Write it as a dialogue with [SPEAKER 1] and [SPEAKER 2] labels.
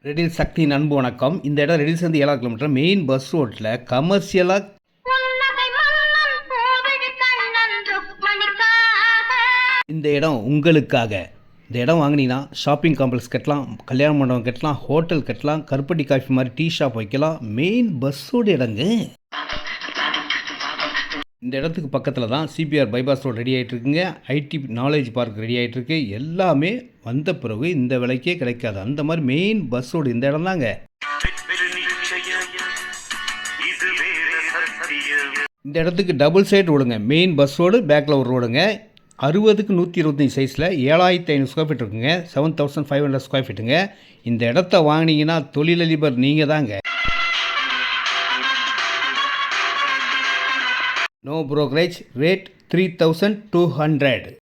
[SPEAKER 1] ரெடில் சக்தி அன்பு வணக்கம். இந்த இடம் ரெடில்ஸ்லேருந்து 7 கிலோமீட்டர் மெயின் பஸ் ரோட்டில் கமர்ஷியலாக இந்த இடம் உங்களுக்காக. இந்த இடம் வாங்கினீங்கன்னா ஷாப்பிங் காம்ப்ளெக்ஸ் கட்டலாம், கல்யாண மண்டபம் கட்டலாம், ஹோட்டல் கட்டலாம், கருப்பட்டி காஃபி மாதிரி டீ ஷாப் வைக்கலாம். மெயின் பஸ்ஸோட இடங்க. இந்த இடத்துக்கு பக்கத்தில் தான் சிபிஆர் பைபாஸ் ரோடு ரெடி ஆகிட்டுருக்குங்க. ஐடி நாலேஜ் பார்க் ரெடி ஆகிட்டுருக்கு. எல்லாமே வந்த பிறகு இந்த விலைக்கே கிடைக்காது. அந்த மாதிரி மெயின் பஸ் ரோடு இந்த இடம் தாங்க. இந்த இடத்துக்கு டபுள் சைடு ரோடுங்க. மெயின் பஸ் ரோடு, பேக்கில் ஒரு ரோடுங்க. 60க்கு 125 சைஸில் 7500 ஸ்கொயர் ஃபீட் இருக்குங்க. 7500 ஸ்கொயர் ஃபீட்டுங்க. இந்த இடத்த வாங்கினீங்கன்னா தொழிலதிபர் நீங்கள் தாங்க. No brokerage, rate 3200.